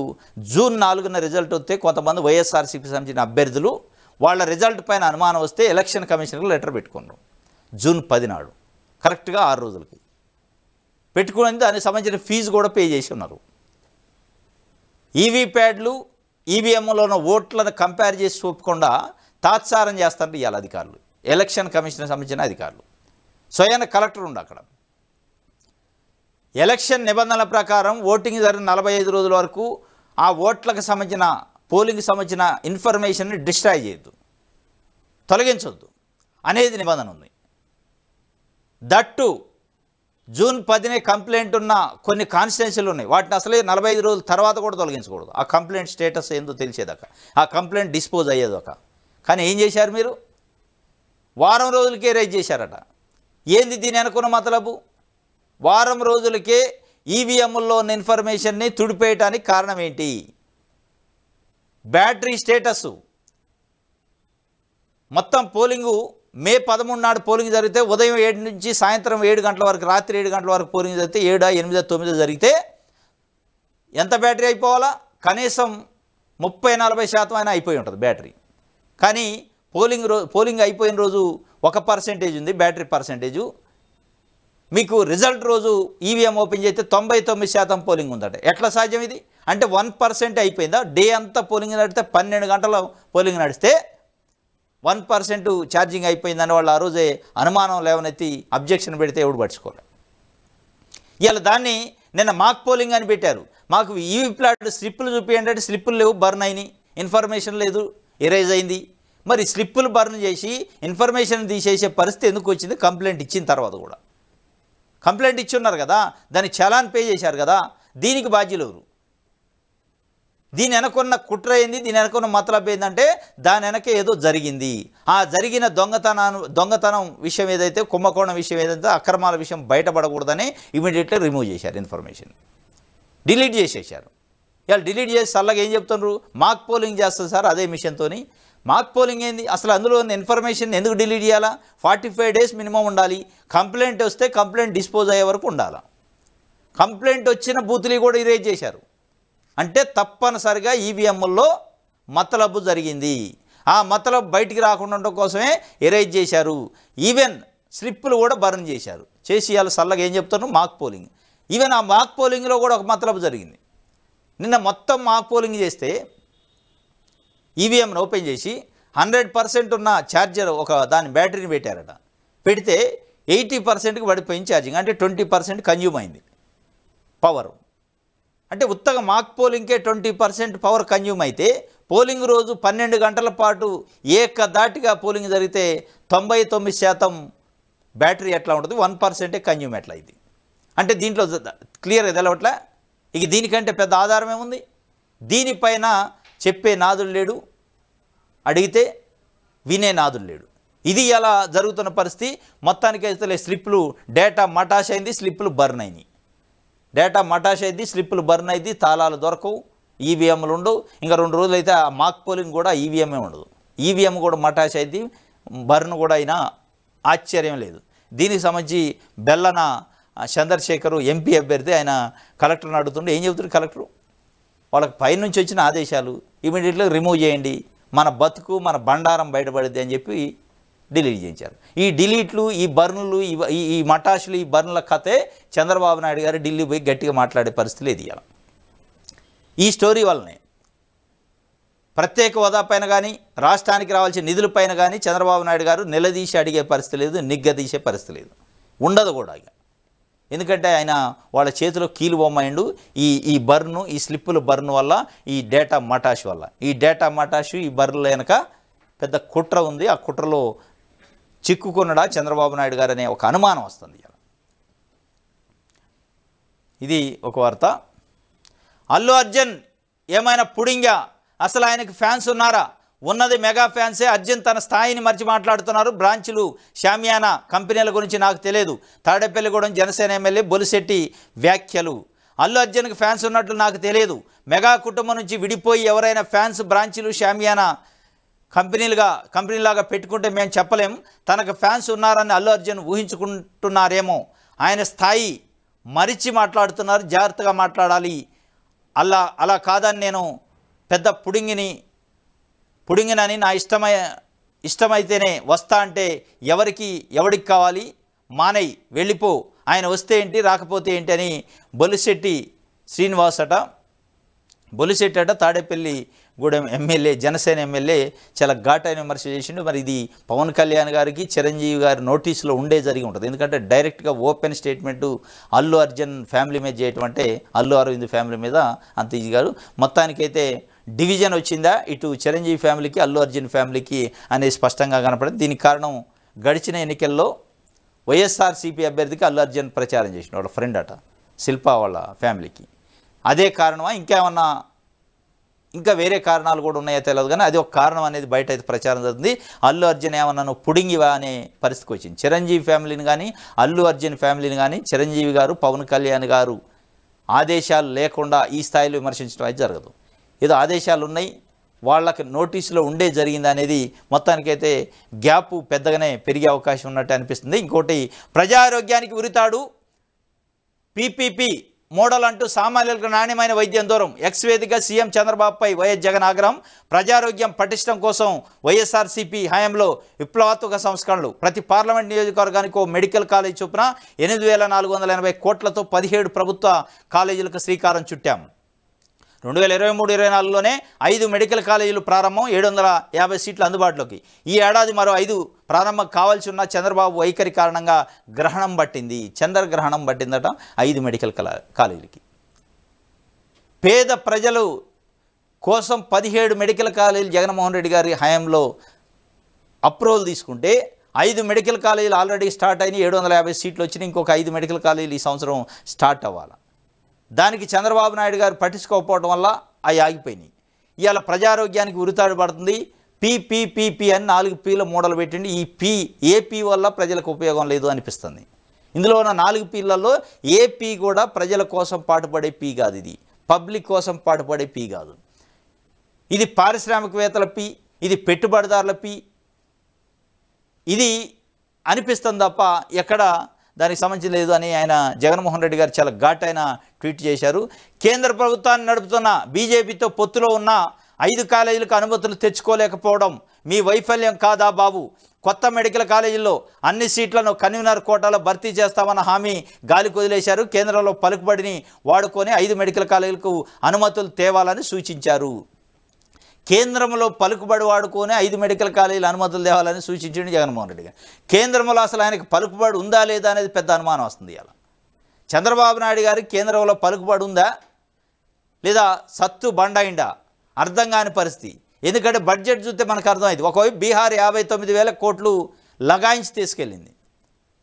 జూన్ 4న రిజల్ట్ వస్తే కొంతమంది వైఎస్ఆర్సీపీ సంబంధించిన అభ్యర్థులు వాళ్ళ రిజల్ట్ పైన అనుమానం వస్తే ఎలక్షన్ కమిషన్కి లెటర్ పెట్టుకున్నారు. జూన్ 10 నాడు, కరెక్ట్గా 6 రోజులకి పెట్టుకుని దానికి సంబంధించిన ఫీజు కూడా పే చేసి ఉన్నారు. ఈవీప్యాడ్లు, ఈవీఎంలో ఉన్న ఓట్లను కంపేర్ చేసి చూపకుండా తాత్సారం చేస్తారు ఇవాళ అధికారులు, ఎలక్షన్ కమిషన్ సంబంధించిన అధికారులు. స్వయాన కలెక్టర్ ఉండు అక్కడ. ఎలక్షన్ నిబంధనల ప్రకారం ఓటింగ్ జరిగిన 45 రోజుల వరకు ఆ ఓట్లకు సంబంధించిన, పోలింగ్కి సంబంధించిన ఇన్ఫర్మేషన్ని డిస్ట్రాయ్ చేయొద్దు, తొలగించొద్దు అనేది నిబంధన ఉంది. దట్టు జూన్ 10నే కంప్లైంట్ ఉన్న కొన్ని కాన్స్టిట్యున్సీలు ఉన్నాయి. వాటిని అసలే 45 రోజుల తర్వాత కూడా తొలగించకూడదు. ఆ కంప్లైంట్ స్టేటస్ ఏందో తెలిసేదాకా, ఆ కంప్లైంట్ డిస్పోజ్ అయ్యేదాకా. కానీ ఏం చేశారు మీరు? వారం రోజులకే రైజ్ చేశారట. ఏంది దీని అనుకున్న మతలబు? వారం రోజులకే ఈవీఎంల్లో ఉన్న ఇన్ఫర్మేషన్ని తుడిపేయటానికి కారణం ఏంటి? బ్యాటరీ స్టేటస్ మొత్తం పోలింగు మే 13 నాడు పోలింగ్ జరిగితే ఉదయం 7 నుంచి సాయంత్రం 7 గంటల వరకు, రాత్రి 7 గంటల వరకు పోలింగ్ జరిగితే 7, 8, 9 జరిగితే ఎంత బ్యాటరీ అయిపోవాలా? కనీసం 30-40% అయినా అయిపోయి ఉంటుంది బ్యాటరీ. కానీ పోలింగ్ అయిపోయిన రోజు 1% ఉంది బ్యాటరీ పర్సెంటేజు. మీకు రిజల్ట్ రోజు ఈవీఎం ఓపెన్ చేస్తే 99% పోలింగ్ ఉందట. ఎట్లా సాధ్యం ఇది? అంటే 1% అయిపోయిందా? డే అంతా పోలింగ్ నడిస్తే 12 గంటల పోలింగ్ నడిస్తే 1% ఛార్జింగ్ అయిపోయిందని వాళ్ళు ఆ రోజే అనుమానం లేవనెత్తి అబ్జెక్షన్ పెడితే ఎవడు పట్టుకోలేదు. ఇలా దాన్ని నిన్న మాక్ పోలింగ్ అని పెట్టారు. మాకు ఈవీప్యాట్ స్లిప్పులు చూపించండి అంటే స్లిప్పులు లేవు, బర్న్ అయినాయి, ఇన్ఫర్మేషన్ లేదు, ఎరేజ్ అయింది. మరి స్లిప్పులు బర్న్ చేసి ఇన్ఫర్మేషన్ తీసేసే పరిస్థితి ఎందుకు వచ్చింది? కంప్లైంట్ ఇచ్చిన తర్వాత కూడా. కంప్లైంట్ ఇచ్చి ఉన్నారు కదా, దాన్ని చలాన్ పే చేశారు కదా, దీనికి బాధ్యులు ఎవరు? దీని వెనకున్న కుట్ర ఏంది? దీని వెనకున్న మతలబ్ ఏంటంటే దాని వెనకే ఏదో జరిగింది. ఆ జరిగిన దొంగతనం విషయం ఏదైతే, కుంభకోణం విషయం ఏదైతే, అక్రమాల విషయం బయటపడకూడదని ఇమీడియట్లీ రిమూవ్ చేశారు, ఇన్ఫర్మేషన్ డిలీట్ చేసేసారు. ఇవాళ డిలీట్ చేసి చల్లగా ఏం చెప్తున్నారు? మాక్ పోలింగ్ చేస్తుంది సార్ అదే మిషన్తో. మాక్ పోలింగ్ ఏంది? అసలు అందులో ఉన్న ఇన్ఫర్మేషన్ ఎందుకు డిలీట్ చేయాలా? 45 డేస్ మినిమం ఉండాలి. కంప్లైంట్ వస్తే కంప్లైంట్ డిస్పోజ్ అయ్యే వరకు ఉండాలి. కంప్లైంట్ వచ్చిన బూతులు కూడా ఇరేజ్ చేశారు. అంటే తప్పనిసరిగా ఈవీఎంల్లో మతలబు జరిగింది. ఆ మతలబు బయటికి రాకుండా ఉండడం కోసమే ఎరేజ్ చేశారు. ఈవెన్ స్లిప్పులు కూడా బర్న్ చేశారు. చేసి ఇవాళ చల్లగా ఏం చెప్తాను? Mock polling. ఈవెన్ ఆ మాక్ పోలింగ్లో కూడా ఒక మతలబు జరిగింది. నిన్న మొత్తం మాక్ పోలింగ్ చేస్తే ఈవీఎంను ఓపెన్ చేసి 100% ఉన్న ఛార్జర్ దాని బ్యాటరీని పెట్టారట. పెడితే 80%కి పడిపోయింది ఛార్జింగ్. అంటే 20% కన్జ్యూమ్ అయింది పవర్. అంటే ఉత్తగా మాక్ పోలింగ్కే 20% పవర్ కన్జ్యూమ్ అయితే పోలింగ్ రోజు 12 గంటల పాటు ఏకదాటిగా పోలింగ్ జరిగితే 99% బ్యాటరీ ఎట్లా ఉంటుంది? 1% కన్జ్యూమ్ ఎట్లా అయింది? అంటే దీంట్లో క్లియర్గా తెలవట్లే. ఇక దీనికంటే పెద్ద ఆధారం ఏముంది? దీనిపైన చెప్పే నాదుడు లేడు, అడిగితే వినే నాదుడు లేడు. ఇది ఎలా జరుగుతున్న పరిస్థితి. మొత్తానికైతే స్లిప్పులు డేటా మటాష్ అయింది, స్లిప్పులు బర్న్ అయినాయి. డేటా మటాష్ అయింది, స్లిప్పులు బర్న్ అయింది, తాళాలు దొరకవు, ఈవీఎంలు ఉండవు. ఇంకా 2 రోజులు అయితే ఆ మాక్ పోలింగ్ కూడా ఈవీఎంఏ ఉండదు. ఈవీఎం కూడా మటాష్ అయింది, బర్న్ కూడా అయినా ఆశ్చర్యం లేదు. దీనికి సంబంధించి బెల్లన చంద్రశేఖర్ ఎంపీ అభ్యర్థి ఆయన కలెక్టర్ని అడుగుతుండే. ఏం చెబుతారు కలెక్టరు? వాళ్ళకి పైనుంచి వచ్చిన ఆదేశాలు ఇమీడియట్గా రిమూవ్ చేయండి, మన బతుకు మన బండారం బయటపడిద్ది అని చెప్పి డిలీట్ చేయించారు. ఈ డిలీట్లు, ఈ బర్నులు, ఈ మటాషులు, ఈ బర్నుల కథే చంద్రబాబు నాయుడు గారు ఢిల్లీ పోయి గట్టిగా మాట్లాడే పరిస్థితి లేదు ఇవాళ. ఈ స్టోరీ వల్లనే ప్రత్యేక హోదా పైన కానీ రాష్ట్రానికి రావాల్సిన నిధులపైన కానీ చంద్రబాబు నాయుడు గారు నిలదీసి అడిగే పరిస్థితి లేదు, నిగ్గదీసే పరిస్థితి లేదు, ఉండదు కూడా. ఇక ఎందుకంటే ఆయన వాళ్ళ చేతిలో కీలు బొమ్మైండు. ఈ బర్ను, ఈ స్లిప్పుల బర్ను వల్ల, ఈ డేటా మటాష్ వల్ల, ఈ డేటా మటాష్, ఈ బర్నుల వెనక పెద్ద కుట్ర ఉంది. ఆ కుట్రలో చిక్కుకున్నడా చంద్రబాబు నాయుడు గారు అనే ఒక అనుమానం వస్తుంది. ఇది ఒక వార్త. అల్లు అర్జున్ ఏమైనా పుడింగా? అసలు ఆయనకు ఫ్యాన్స్ ఉన్నారా? ఉన్నది మెగా ఫ్యాన్సే. అర్జున్ తన స్థాయిని మర్చి మాట్లాడుతున్నారు. బ్రాంచులు, షామియానా కంపెనీల గురించి నాకు తెలియదు. తాడేపల్లిగూడెం జనసేన ఎమ్మెల్యే బొలిశెట్టి వ్యాఖ్యలు. అల్లు అర్జున్కి ఫ్యాన్స్ ఉన్నట్లు నాకు తెలియదు. మెగా కుటుంబం నుంచి విడిపోయి ఎవరైనా ఫ్యాన్స్ బ్రాంచులు, షామియానా కంపెనీలాగా పెట్టుకుంటే మేము చెప్పలేం. తనకు ఫ్యాన్స్ ఉన్నారని అల్లు అర్జున్ ఊహించుకుంటున్నారేమో. ఆయన స్థాయి మరిచి మాట్లాడుతున్నారు, జాగ్రత్తగా మాట్లాడాలి. అలా కాదని నేను పెద్ద పుడింగినని నా ఇష్టమైతేనే వస్తా అంటే ఎవడికి కావాలి? మానయ్, వెళ్ళిపో. ఆయన వస్తే ఏంటి, రాకపోతే ఏంటి అని బొలిశెట్టి శ్రీనివాస్ బొలిశెట్టి తాడేపల్లిగూడెం ఎమ్మెల్యే, జనసేన ఎమ్మెల్యే చాలా ఘాటైన విమర్శ చేసిండు. మరి ఇది పవన్ కళ్యాణ్ గారికి, చిరంజీవి గారి నోటీసులో జరిగి ఉంటుంది. ఎందుకంటే డైరెక్ట్గా open statement Allu Arjun family మీద చేయటం అంటే అల్లు అరవింద్ ఫ్యామిలీ మీద అంత ఈజీ కాదు. మొత్తానికైతే డివిజన్ వచ్చిందా ఇటు చిరంజీవి ఫ్యామిలీకి, అల్లు అర్జున్ ఫ్యామిలీకి అనేది స్పష్టంగా కనపడింది. దీనికి కారణం గడిచిన ఎన్నికల్లో వైఎస్ఆర్సీపీ అభ్యర్థికి అల్లు అర్జున్ ప్రచారం చేసిన వాళ్ళ ఫ్రెండ్ అట, శిల్పా వాళ్ళ ఫ్యామిలీకి. అదే కారణమా, ఇంకా వేరే కారణాలు కూడా ఉన్నాయో తెలియదు, కానీ అది ఒక కారణం అనేది బయట అయితే ప్రచారం జరుగుతుంది. అల్లు అర్జున్ ఏమన్నా నువ్వు పుడింగివా అనే పరిస్థితికి వచ్చింది. చిరంజీవి ఫ్యామిలీని కానీ, అల్లు అర్జున్ ఫ్యామిలీని కానీ చిరంజీవి గారు, పవన్ కళ్యాణ్ గారు ఆదేశాలు లేకుండా ఈ స్థాయిలో విమర్శించడం అయితే జరగదు. ఏదో ఆదేశాలు ఉన్నాయి, వాళ్ళకి నోటీసులో జరిగింది అనేది మొత్తానికైతే గ్యాప్ పెద్దగానే పెరిగే అవకాశం ఉన్నట్టు అనిపిస్తుంది. ఇంకోటి, ప్రజారోగ్యానికి ఉరితాడు, పీపీపీ మోడల్ అంటూ సామాన్యులకు నాణ్యమైన వైద్యం దూరం. ఎక్స్ వేదిక సీఎం చంద్రబాబుపై వైఎస్ జగన్ ఆగ్రహం. ప్రజారోగ్యం పటిష్టం కోసం వైఎస్ఆర్సీపీ హయాంలో విప్లవాత్మక సంస్కరణలు. ప్రతి పార్లమెంట్ నియోజకవర్గానికి ఓ మెడికల్ కాలేజ్ చొప్పున 8,480 కోట్లతో 17 ప్రభుత్వ కాలేజీలకు శ్రీకారం చుట్టాం. 2023-24లోనే 5 మెడికల్ కాలేజీలు ప్రారంభం, 750 సీట్లు అందుబాటులోకి. ఈ ఏడాది మరో 5 ప్రారంభం కావాల్సి ఉన్న చంద్రబాబు వైఖరి కారణంగా గ్రహణం పట్టింది. చంద్రగ్రహణం పట్టిందట 5 మెడికల్ కాలేజీలకి. పేద ప్రజలు కోసం 17 మెడికల్ కాలేజీలు జగన్మోహన్ రెడ్డి గారి హయాంలో అప్రూవల్ తీసుకుంటే 5 మెడికల్ కాలేజీలు ఆల్రెడీ స్టార్ట్ అయినాయి, 750 సీట్లు వచ్చినాయి. ఇంకొక 5 మెడికల్ కాలేజీలు ఈ సంవత్సరం స్టార్ట్ అవ్వాలి. దానికి చంద్రబాబు నాయుడు గారు పట్టించుకోకపోవడం వల్ల అవి ఆగిపోయినాయి. ఇవాళ ప్రజారోగ్యానికి ఉరితాడు పడుతుంది. పీపీపీపీ అని 4 పీల మోడల్ పెట్టండి. ఈ ఏపీ వల్ల ప్రజలకు ఉపయోగం లేదు అనిపిస్తుంది. ఇందులో ఉన్న 4 పీలలో ఏపీ కూడా ప్రజల కోసం పాటుపడే పీ కాదు, ఇది పబ్లిక్ కోసం పాటుపడే పీ కాదు. ఇది పారిశ్రామికవేత్తల పీ, ఇది పెట్టుబడిదారుల పీ, ఇది అనిపిస్తుంది తప్ప ఎక్కడ దానికి సంబంధించి లేదు అని ఆయన జగన్మోహన్ రెడ్డి గారు చాలా ఘాటైన ట్వీట్ చేశారు. కేంద్ర ప్రభుత్వాన్ని నడుపుతున్న బీజేపీతో పొత్తులో ఉన్న 5 కాలేజీలకు అనుమతులు తెచ్చుకోలేకపోవడం మీ వైఫల్యం కాదా బాబు? కొత్త మెడికల్ కాలేజీల్లో అన్ని సీట్లను కన్వీనర్ కోటాలో భర్తీ చేస్తామన్న హామీ గాలికి వదిలేశారు. కేంద్రంలో పలుకుబడిని వాడుకొని 5 మెడికల్ కాలేజీలకు అనుమతులు తేవాలని సూచించారు. కేంద్రంలో పలుకుబడి వాడుకొని 5 మెడికల్ కాలేజీలు అనుమతులు తేవాలని సూచించింది జగన్మోహన్ రెడ్డి గారు. కేంద్రంలో అసలు ఆయనకు పలుకుబడి ఉందా లేదా అనేది పెద్ద అనుమానం వస్తుంది. ఇలా చంద్రబాబు నాయుడు గారికి కేంద్రంలో పలుకుబడి ఉందా లేదా సత్తు బండాయిండా అర్థం కాని పరిస్థితి. ఎందుకంటే బడ్జెట్ చూస్తే మనకు అర్థమైంది. ఒకవైపు బీహార్ 59,000 కోట్లు లగాయించి తీసుకెళ్ళింది.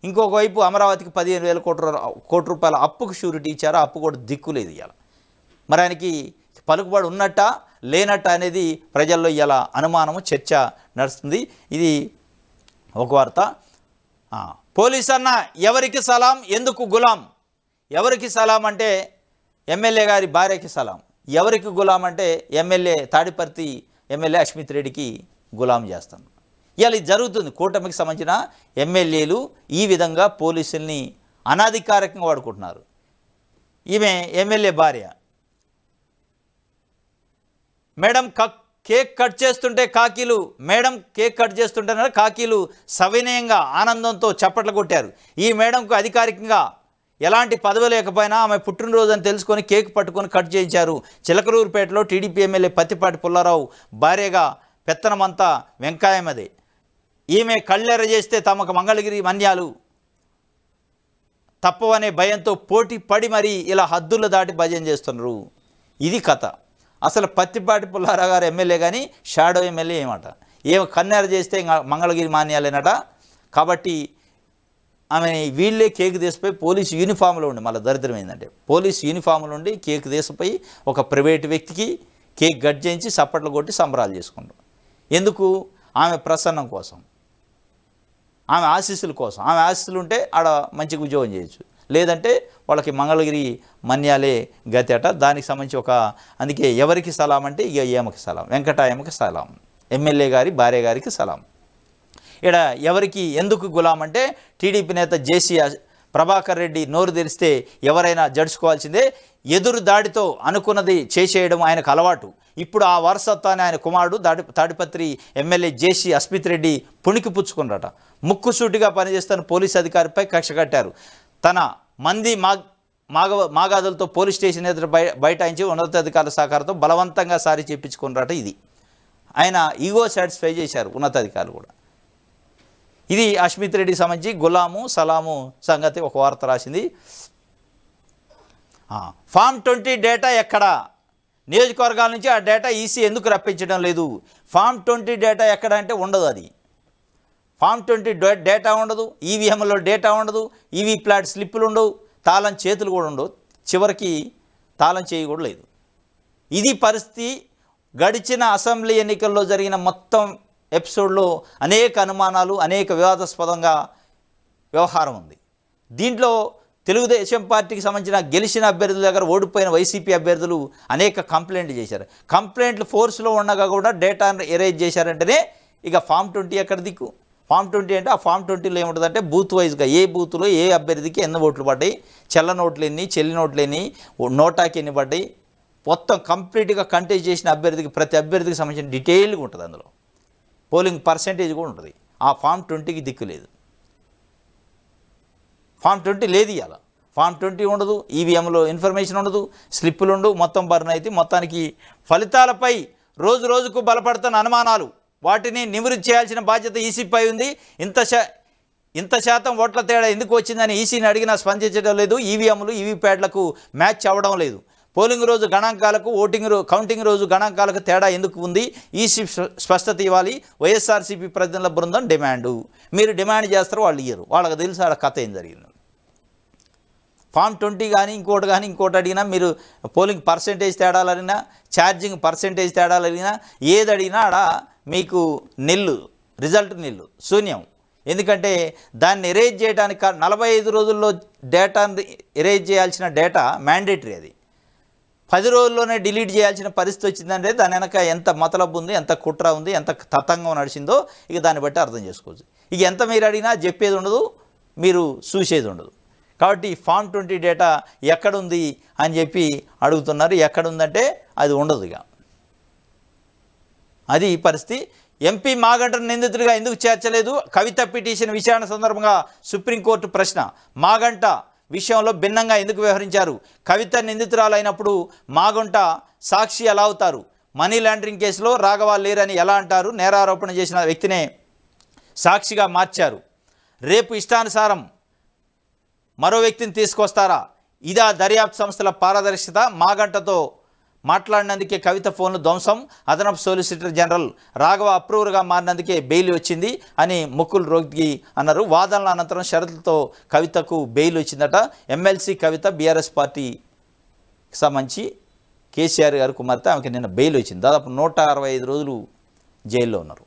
ఇంకొక వైపు అమరావతికి 15,000 కోట్ల రూపాయల అప్పుకు షూరిటీ ఇచ్చారు. అప్పు కూడా దిక్కులేదు ఇవాళ. మరి ఆయనకి పలుకుబడి ఉన్నట్ట లేనట్ట అనేది ప్రజల్లో ఇవాళ అనుమానము, చర్చ నడుస్తుంది. ఇది ఒక వార్త. పోలీస్ అన్న ఎవరికి సలాం, ఎందుకు గులాం? ఎవరికి సలాం అంటే ఎమ్మెల్యే గారి భార్యకి సలాం. ఎవరికి గులాం అంటే ఎమ్మెల్యే తాడిపర్తి ఎమ్మెల్యే అస్మిత్ రెడ్డికి గులాం చేస్తాను. ఇవాళ ఇది జరుగుతుంది. కూటమికి సంబంధించిన ఎమ్మెల్యేలు ఈ విధంగా పోలీసుల్ని అనాధికారికంగా వాడుకుంటున్నారు. ఈమె ఎమ్మెల్యే భార్య. మేడం కేక్ కట్ చేస్తుంటే కాకీలు, మేడం కేక్ కట్ చేస్తుంటే కాకీలు సవినయంగా ఆనందంతో చప్పట్లు కొట్టారు. ఈ మేడంకు అధికారికంగా ఎలాంటి పదవి లేకపోయినా ఆమె పుట్టినరోజు అని తెలుసుకొని కేక్ పట్టుకొని కట్ చేయించారు. చిలకలూరుపేటలో టీడీపీ ఎమ్మెల్యే పత్తిపాటి పుల్లారావు భార్యగా పెత్తనమంతా వెంకాయమదే. ఈమె కళ్ళెర చేస్తే తమకు మంగళగిరి మన్యాలు తప్పవనే భయంతో పోటీ పడి మరీ ఇలా హద్దులు దాటి భజన చేస్తున్నారు. ఇది కథ. అసలు పత్తిపాటి పుల్లారావు గారు ఎమ్మెల్యే కానీ షాడో ఎమ్మెల్యే ఏమట, ఏమో కన్నెర చేస్తే మంగళగిరి మాన్యాలేనట. కాబట్టి ఆమెని వీళ్ళే కేక్ తీసిపోయి పోలీసు యూనిఫామ్లో ఉండి, మళ్ళీ దరిద్రం ఏంటంటే పోలీసు యూనిఫామ్లో ఉండి కేక్ తీసిపోయి ఒక ప్రైవేటు వ్యక్తికి కేక్ కట్ చేయించి చప్పట్లు కొట్టి సంబరాలు చేసుకుంటారు. ఎందుకు? ఆమె ప్రసన్నం కోసం, ఆమె ఆశీస్సుల కోసం. ఆమె ఆశీస్సులు ఉంటే ఆడ మంచిగా ఉద్యోగం చేయొచ్చు, లేదంటే వాళ్ళకి మంగళగిరి మన్యాలే గతి అట. దానికి సంబంధించి అందుకే ఎవరికి సలాం అంటే ఇక ఏమకి సలాం, వెంకటాయమ్మకి సలాం, ఎమ్మెల్యే గారి భార్య గారికి సలాం. ఇక్కడ ఎవరికి ఎందుకు గులాం అంటే టీడీపీ నేత జేసీ ప్రభాకర్ రెడ్డి నోరు తెరిస్తే ఎవరైనా జడుచుకోవాల్సిందే. ఎదురు దాడితో అనుకున్నది చేసేయడం ఆయనకు అలవాటు. ఇప్పుడు ఆ వారసత్వాన్ని ఆయన కుమారుడు తాడిపత్రి ఎమ్మెల్యే జేసీ అస్మిత్ రెడ్డి పుణికి పుచ్చుకున్నారట. ముక్కుసూటిగా పనిచేస్తున్న పోలీసు అధికారిపై కక్ష కట్టారు. తన మంది మాగాదులతో పోలీస్ స్టేషన్ ఎదురు బైఠాయించి ఉన్నతాధికారుల సహకారంతో బలవంతంగా సారి చేయించుకున్నారట. ఇది ఆయన ఈగో సాటిస్ఫై చేశారు ఉన్నతాధికారులు కూడా. ఇది అస్మిత్ రెడ్డికి సంబంధించి గులాము సలాము సంగతి ఒక వార్త రాసింది. ఫామ్ 20 డేటా ఎక్కడా? నియోజకవర్గాల నుంచి ఆ డేటా ఈసీ ఎందుకు రప్పించడం లేదు? ఫామ్ 20 డేటా ఎక్కడ అంటే ఉండదు. అది ఫామ్ 20 డేటా ఉండదు, ఈవీఎంలో డేటా ఉండదు, ఈవీ ప్లాట్ స్లిప్పులు ఉండవు, తాళం చేతులు కూడా ఉండవు, చివరికి తాళం చేయి కూడా లేదు. ఇది పరిస్థితి. గడిచిన అసెంబ్లీ ఎన్నికల్లో జరిగిన మొత్తం ఎపిసోడ్లో అనేక అనుమానాలు, అనేక వివాదాస్పదంగా వ్యవహారం ఉంది. దీంట్లో తెలుగుదేశం పార్టీకి సంబంధించిన గెలిచిన అభ్యర్థుల దగ్గర ఓడిపోయిన వైసీపీ అభ్యర్థులు అనేక కంప్లైంట్లు చేశారు. కంప్లైంట్లు ఫోర్స్లో ఉండగా కూడా డేటాను ఎరేజ్ చేశారంటేనే ఇక ఫామ్ 20 ఎక్కడ దిక్కు? ఫామ్ 20 అంటే ఆ ఫామ్ 20లో ఏముంటుందంటే బూత్ వైజ్గా ఏ బూత్లో ఏ అభ్యర్థికి ఎన్ని ఓట్లు పడ్డాయి, చెల్ల నోట్లు ఎన్ని, చెల్లి నోట్లు ఎన్ని, నోటాకి ఎన్ని పడ్డాయి, మొత్తం కంప్లీట్గా కంటెస్ట్ చేసిన అభ్యర్థికి ప్రతి అభ్యర్థికి సంబంధించిన డీటెయిల్గా ఉంటుంది. అందులో పోలింగ్ పర్సెంటేజ్ కూడా ఉంటుంది. ఆ ఫామ్ 20కి దిక్కు లేదు. ఫామ్ 20 లేదు. ఇవాళ ఫామ్ 20 ఉండదు, ఈవీఎంలో ఇన్ఫర్మేషన్ ఉండదు, స్లిప్పులు ఉండవు, మొత్తం బర్న్ అయితే మొత్తానికి ఫలితాలపై రోజు రోజుకు బలపడుతున్న అనుమానాలు, వాటిని నివృత్తి చేయాల్సిన బాధ్యత ఈసీపై ఉంది. ఇంత శాతం ఓట్ల తేడా ఎందుకు వచ్చిందని ఈసీని అడిగినా స్పందించడం లేదు. ఈవీఎంలు ఈవీప్యాడ్లకు మ్యాచ్ అవ్వడం లేదు. పోలింగ్ రోజు గణాంకాలకు కౌంటింగ్ రోజు గణాంకాలకు తేడా ఎందుకు ఉంది? ఈసీ స్పష్టత ఇవ్వాలి. వైఎస్ఆర్సీపీ ప్రతినిధుల బృందం డిమాండు. మీరు డిమాండ్ చేస్తారు, వాళ్ళు ఇయ్యరు. వాళ్ళకి తెలుసు ఆడ కథ ఏం జరిగింది. ఫామ్ 20 కానీ ఇంకోటి అడిగినా, మీరు పోలింగ్ పర్సెంటేజ్ తేడాలు అడిగినా, ఛార్జింగ్ పర్సెంటేజ్ తేడాలు అడిగినా, ఏది అడిగినా ఆడ మీకు నిల్లు, రిజల్ట్ నిల్లు, శూన్యం. ఎందుకంటే దాన్ని ఎరేజ్ చేయడానికి 45 రోజుల్లో డేటాను ఎరేజ్ చేయాల్సిన డేటా మ్యాండేటరీ. అది 10 రోజుల్లోనే డిలీట్ చేయాల్సిన పరిస్థితి వచ్చిందంటే దాని వెనక ఎంత మతలబు ఉంది, ఎంత కుట్ర ఉంది, ఎంత తతంగం నడిచిందో ఇక దాన్ని బట్టి అర్థం చేసుకోవచ్చు. ఇక ఎంత మీరు అడిగినా చెప్పేది ఉండదు, మీరు చూసేది ఉండదు. కాబట్టి ఫామ్ 20 డేటా ఎక్కడుంది అని చెప్పి అడుగుతున్నారు. ఎక్కడుందంటే అది ఉండదు. ఇక అది పరిస్థితి. ఎంపీ మాగంటను నిందితుడిగా ఎందుకు చేర్చలేదు? కవిత పిటిషన్ విచారణ సందర్భంగా సుప్రీంకోర్టు ప్రశ్న. మాగంట విషయంలో భిన్నంగా ఎందుకు వ్యవహరించారు? కవిత నిందితురాలైనప్పుడు మాగంట సాక్షి ఎలా అవుతారు? మనీ లాండరింగ్ కేసులో రాఘవ లేరని ఎలా అంటారు? నేరారోపణ చేసిన వ్యక్తినే సాక్షిగా మార్చారు. రేపు ఇష్టానుసారం మరో వ్యక్తిని తీసుకొస్తారా? ఇదా దర్యాప్తు సంస్థల పారదర్శకత? మాగంటతో మాట్లాడినందుకే కవిత ఫోన్లు ధ్వంసం, అదనపు సోలిసిటర్ జనరల్ రాఘవ అప్రూవర్గా మారినందుకే బెయిల్ వచ్చింది అని ముకుల్ రోహ్తగి అన్నారు. వాదనల అనంతరం షరతులతో కవితకు బెయిల్ వచ్చిందట. ఎమ్మెల్సీ కవిత బీఆర్ఎస్ పార్టీకి సంబంధించి కేసీఆర్ గారి కుమార్తె, ఆమెకి నిన్న బెయిల్ వచ్చింది. దాదాపు 165 రోజులు జైల్లో ఉన్నారు.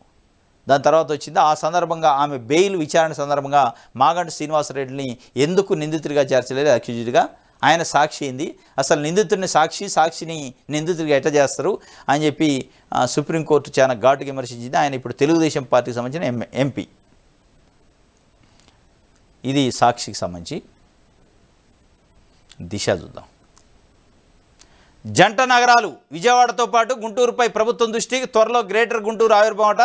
దాని తర్వాత వచ్చింది. ఆ సందర్భంగా ఆమె బెయిల్ విచారణ సందర్భంగా మాగంటి శ్రీనివాసరెడ్డిని ఎందుకు నిందితుడిగా చేర్చలేదు, అక్యూజ్డ్గా, ఆయన సాక్షి అయింది, అసలు నిందితుడిని సాక్షిని నిందితుడిగా ఎట్లా చేస్తారు అని చెప్పి సుప్రీంకోర్టు చాలా ఘాటుగా విమర్శించింది. ఆయన ఇప్పుడు తెలుగుదేశం పార్టీకి సంబంధించిన ఎంపీ. ఇది సాక్షికి సంబంధించి. దిశ చూద్దాం. జంట నగరాలు విజయవాడతో పాటు గుంటూరుపై ప్రభుత్వం దృష్టి, త్వరలో గ్రేటర్ గుంటూరు ఆవిర్భావట,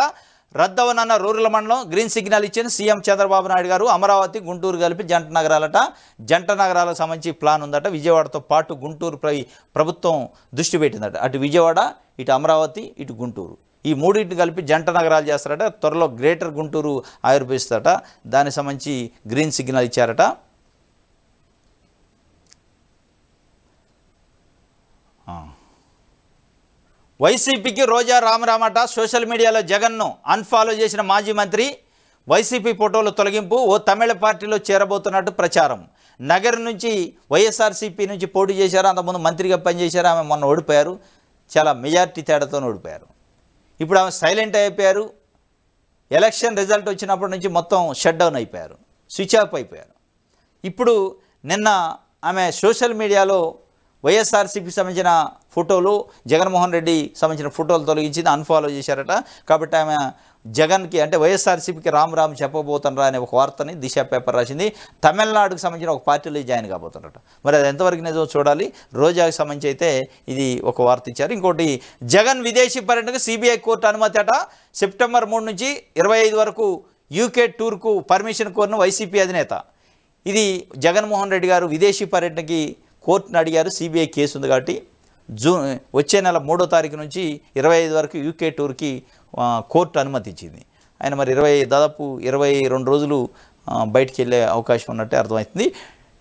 రద్దవనన్న రూరల్ మండలం గ్రీన్ సిగ్నల్ ఇచ్చిన సీఎం చంద్రబాబు నాయుడు గారు. అమరావతి గుంటూరు కలిపి జంట నగరాలట. జంట నగరాలకు సంబంధించి ప్లాన్ ఉందట. విజయవాడతో పాటు గుంటూరుపై ప్రభుత్వం దృష్టి పెట్టిందట. అటు విజయవాడ, ఇటు అమరావతి, ఇటు గుంటూరు, ఈ మూడింటిని కలిపి జంట నగరాలు చేస్తారట. త్వరలో గ్రేటర్ గుంటూరు ఆవిర్భవిస్తారట. దానికి సంబంధించి గ్రీన్ సిగ్నల్ ఇచ్చారట. వైసీపీకి రోజా రామరామట. సోషల్ మీడియాలో జగన్ను అన్ఫాలో చేసిన మాజీ మంత్రి. వైసీపీ ఫోటోలు తొలగింపు, ఓ తమిళ పార్టీలో చేరబోతున్నట్టు ప్రచారం. నగర్ నుంచి వైఎస్ఆర్సీపీ నుంచి పోటీ చేశారు, అంతకుముందు మంత్రిగా పనిచేశారు. ఆమె మొన్న ఓడిపోయారు, చాలా మెజార్టీ తేడాతో ఓడిపోయారు. ఇప్పుడు ఆమె సైలెంట్ అయిపోయారు. ఎలక్షన్ రిజల్ట్ వచ్చినప్పటి నుంచి మొత్తం షట్ డౌన్ అయిపోయారు, స్విచ్ ఆఫ్ అయిపోయారు. ఇప్పుడు నిన్న ఆమె సోషల్ మీడియాలో వైఎస్ఆర్సీపీకి సంబంధించిన ఫోటోలు, జగన్మోహన్ రెడ్డి సంబంధించిన ఫోటోలు తొలగించింది, అన్ఫాలో చేశారట. కాబట్టి ఆమె జగన్కి అంటే వైఎస్ఆర్సీపీకి రామ్ చెప్పబోతున్నారా అనే ఒక వార్తని దిశ పేపర్ రాసింది. తమిళనాడుకు సంబంధించిన ఒక పార్టీలో జాయిన్ కాబోతున్నారట. మరి అది ఎంతవరకు నిజమో చూడాలి. రోజాకి సంబంధించి అయితే ఇది ఒక వార్త ఇచ్చారు. ఇంకోటి, జగన్ విదేశీ పర్యటనకు సిబిఐ కోర్టు అనుమతి అట. సెప్టెంబర్ 3 నుంచి 25 వరకు యూకే టూర్కు పర్మిషన్ కోరిన వైసీపీ అధినేత. ఇది జగన్మోహన్ రెడ్డి గారు విదేశీ పర్యటనకి కోర్టును అడిగారు. సిబిఐ కేసు ఉంది కాబట్టి వచ్చే నెల 3వ తారీఖు నుంచి 25 వరకు యూకే టూర్కి కోర్టు అనుమతి ఇచ్చింది. ఆయన మరి దాదాపు 22 రోజులు బయటికి వెళ్ళే అవకాశం ఉన్నట్టే అర్థమవుతుంది.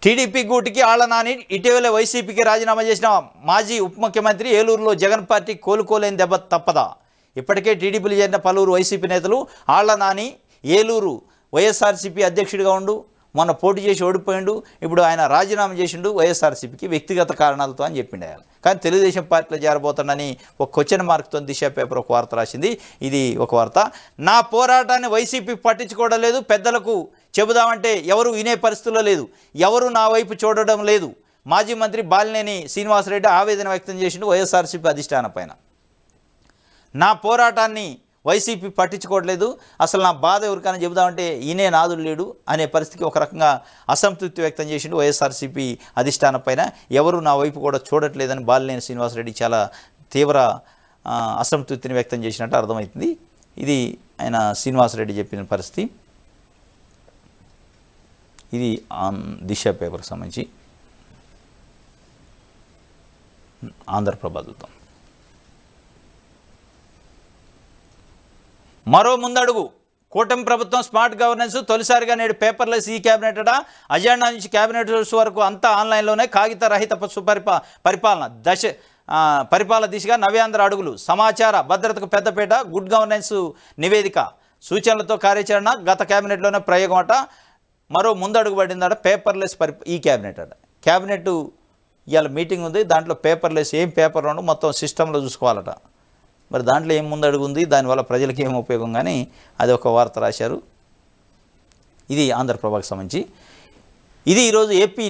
టీడీపీ గూటికి ఆళ్ల నాని. ఇటీవల వైసీపీకి రాజీనామా చేసిన మాజీ ఉప ముఖ్యమంత్రి. ఏలూరులో జగన్ పార్టీ కోలుకోలేని దెబ్బ తప్పదా. ఇప్పటికే టీడీపీలో చేరిన పలువురు వైసీపీ నేతలు ఆళ్ల నాని ఏలూరు వైఎస్ఆర్సీపీ అధ్యక్షుడిగా ఉండు, మొన్న పోటీ చేసి ఓడిపోయిండు, ఇప్పుడు ఆయన రాజీనామా చేసిండు వైఎస్ఆర్సీపీకి వ్యక్తిగత కారణాలతో అని చెప్పిండు ఆయన. కానీ తెలుగుదేశం పార్టీలో చేరబోతానని ఒక క్వశ్చన్ మార్క్తో దిశ పేపర్ ఒక వార్త రాసింది. ఇది ఒక వార్త. నా పోరాటాన్ని వైసీపీ పట్టించుకోవడం లేదు, పెద్దలకు చెబుదామంటే ఎవరు వినే పరిస్థితుల్లో లేదు, ఎవరు నా వైపు చూడడం లేదు. మాజీ మంత్రి బాలినేని శ్రీనివాసరెడ్డి ఆవేదన వ్యక్తం చేసిండు వైఎస్ఆర్సీపీ అధిష్టానం పైన. నా పోరాటాన్ని వైసీపీ పట్టించుకోవట్లేదు, అసలు నా బాధ ఎవరికైనా చెబుదామంటే ఈయనే నాదుడు లేడు అనే పరిస్థితికి ఒక రకంగా అసంతృప్తి వ్యక్తం చేసిండు వైఎస్ఆర్సీపీ అధిష్టానం పైన. ఎవరు నా వైపు కూడా చూడట్లేదని బాలినేని శ్రీనివాసరెడ్డి చాలా తీవ్ర అసంతృప్తిని వ్యక్తం చేసినట్టు అర్థమవుతుంది. ఇది ఆయన శ్రీనివాసరెడ్డి చెప్పిన పరిస్థితి. ఇది దిశ పేపర్కి సంబంధించి. ఆంధ్రప్రభ చూద్దాం. మరో ముందడుగు, కూటమి ప్రభుత్వం స్మార్ట్ గవర్నెన్స్. తొలిసారిగా నేడు పేపర్లెస్ ఈ క్యాబినెట్ అట. అజెండా నుంచి క్యాబినెట్ వరకు అంతా ఆన్లైన్లోనే. కాగిత రహిత పరిపాలన దిశగా నవ్యాంధ్ర అడుగులు. సమాచార భద్రతకు పెద్దపీట. గుడ్ గవర్నెన్స్ నివేదిక, సూచనలతో కార్యాచరణ గత క్యాబినెట్లోనే ప్రయోగం అట. మరో ముందడుగు పడిందట పేపర్లెస్ ఈ క్యాబినెట్ అట. క్యాబినెట్ ఇవాళ మీటింగ్ ఉంది, దాంట్లో పేపర్లెస్ ఏం పేపర్ ఉండవు, మొత్తం సిస్టంలో చూసుకోవాలట. మరి దాంట్లో ఏం ముందడుగు ఉంది, దానివల్ల ప్రజలకి ఏం ఉపయోగం, కానీ అది ఒక వార్త రాశారు. ఇది ఆంధ్రప్రభకు సంబంధించి. ఇది ఈరోజు ఏపీ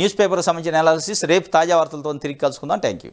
న్యూస్ పేపర్కి సంబంధించిన అనాలిసిస్. రేపు తాజా వార్తలతో తిరిగి కలుసుకుందాం. Thank you.